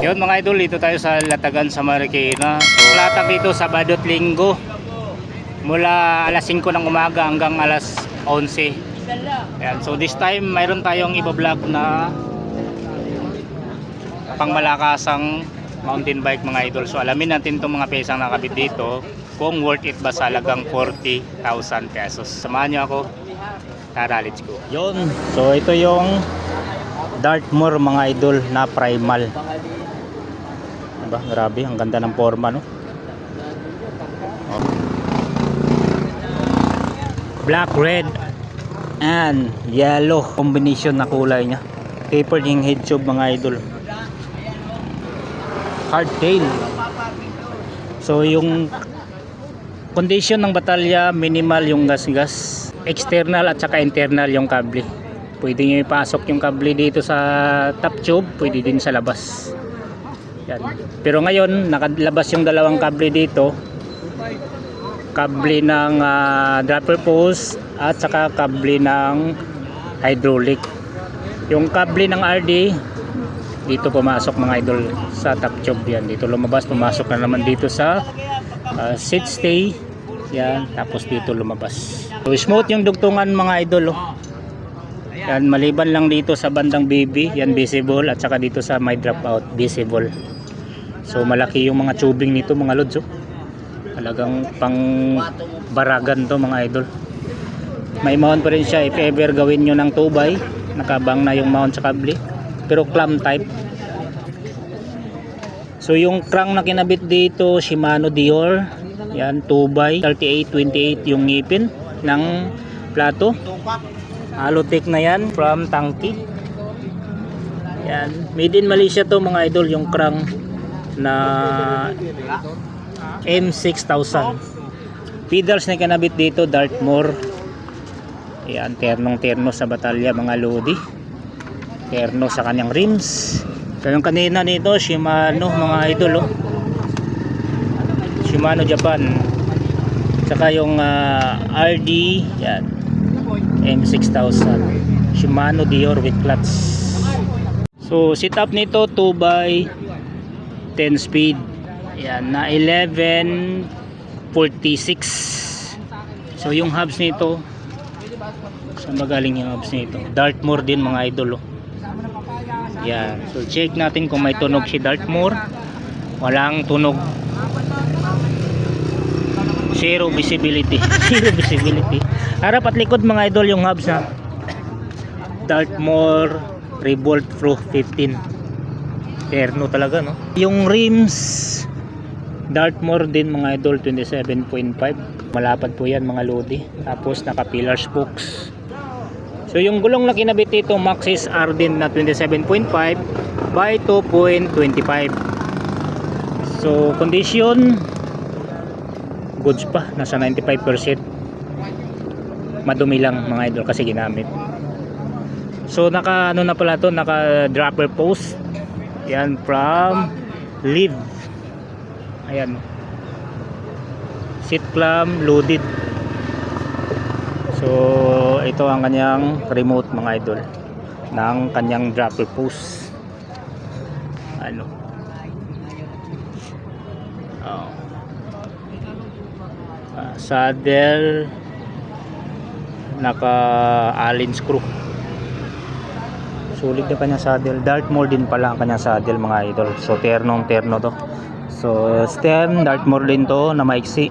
Yun mga idol, dito tayo sa Latagan sa Marikina. So latag dito Sabado at Linggo. Mula alas 5 ng umaga hanggang alas 11. Ayan, so this time mayroon tayong iba-vlog na pangmalakasang mountain bike mga idol. So alamin natin itong mga pesang nakabit dito kung worth it ba sa halagang 40,000 pesos. Samahan nyo ako. Tara, let's go. Yun, so ito yung Dartmoor mga idol na primal. Diba? Grabe, ang ganda ng forma, no? Oh. Black, red, and yellow combination na kulay niya. Tapered yung head tube mga idol. Hardtail. So yung condition ng batalya, minimal yung gas-gas. External at saka internal yung kable. Pwede nyo ipasok yung kable dito sa top tube, pwede din sa labas. Yan. Pero ngayon nakalabas yung dalawang kable dito, kable ng dropper post at saka kable ng hydraulic. Yung kable ng RD dito pumasok mga idol sa top tube. Yan, dito lumabas, pumasok na naman dito sa seat stay. Yan, tapos dito lumabas. So smooth yung dugtungan mga idol, oh. Yan, maliban lang dito sa bandang baby, yan visible, at saka dito sa my dropout visible. So malaki yung mga tubing nito mga lods, oh. Talagang pang baragan to mga idol. May mount pa rin siya if ever gawin nyo ng 2x, nakabang na yung mount sa kable, pero clamp type. So yung crank na kinabit dito Shimano Dior, yan 2x 38-28 yung ngipin ng plato. Halotech na yan from Tangki. Yan, made in Malaysia to mga idol, yung crank na M6000. Pedals na kinabit dito Dartmoor. Yan, ternong-terno sa batalya mga lodi. Terno sa kanyang rims. So yung kanina nito Shimano mga idol, oh. Shimano Japan. Saka yung RD, yan, M6000. Shimano Dior with clutch. So setup nito 2x 10 speed. Yan, na 1146. So yung hubs nito, saan ba galing yung hubs nito? Dartmoor din mga idol, oh. Yan, so check natin kung may tunog si Dartmoor. Walang tunog. Zero visibility. Zero visibility. Harap at likod mga idol yung hubs na Dartmoor Revolt Pro 15. Terno talaga, no? Yung rims Dartmoor din mga idol 27.5. Malapad po yan mga lodi. Tapos naka pillar spokes. So yung gulong na kinabit dito Maxxis R din na 27.5 by 2.25. So condition goods pa, nasa 95%. Madumi lang mga idol kasi ginamit. So naka ano na pala to, naka dropper post. Yan from Live. Ayan. Seat clamp loaded. So ito ang kanyang remote mga idol ng kanyang dropper post. Ano? Oh. Saddle naka Allen screw. Sulit na kanyang saddle. Dartmoor din pala ang kanyang saddle mga idol. So ternong terno to. So stem Dartmoor din to na maiksi.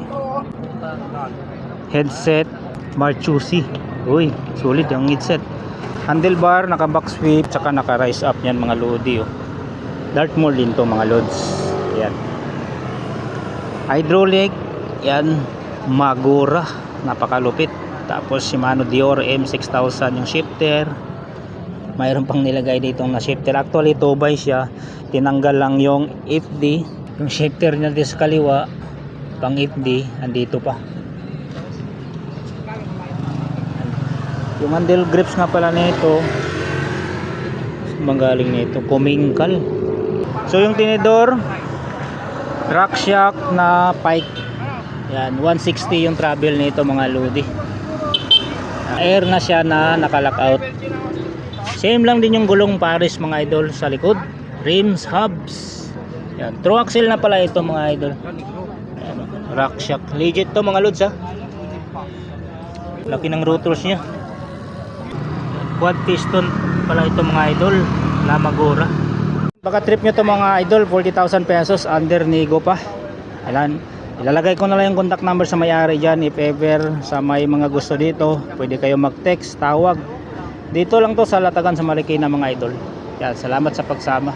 Headset Marchusi. Uy, sulit yung headset. Handlebar naka box sweep, saka naka rise up yan mga lodi, oh. Dartmoor din to mga lods. Yan. Hydraulic, yan Magura, napakalupit. Tapos Shimano Dior M6000 yung shifter. Mayroon pang nilagay dito na shifter. Actually 2x siya. Tinanggal lang yung FD. Yung shifter niya dito sa kaliwa, pang FD, andito pa. Yung handle grips nga pala nito, magaling nito, Kumingkal. So yung tinidor, rack shock na pike. Yan, 160 yung travel nito mga lodi. Air na siya na naka-lockout. Same lang din yung gulong Paris mga idol sa likod. rims, hubs. Yan, true axle na pala ito mga idol. Ayan, rock shock. Legit to mga lods ha. Laki ng rotors niya. Quad piston pala ito mga idol. Lamagura. Baka trip nyo to mga idol, 40,000 pesos under nego pa. Ayan. Ilalagay ko na lang yung contact number sa may-ari dyan. If ever sa may mga gusto dito, pwede kayo mag-text, tawag. Dito lang to sa Latagan sa Marikina mga idol. Yan, salamat sa pagsama.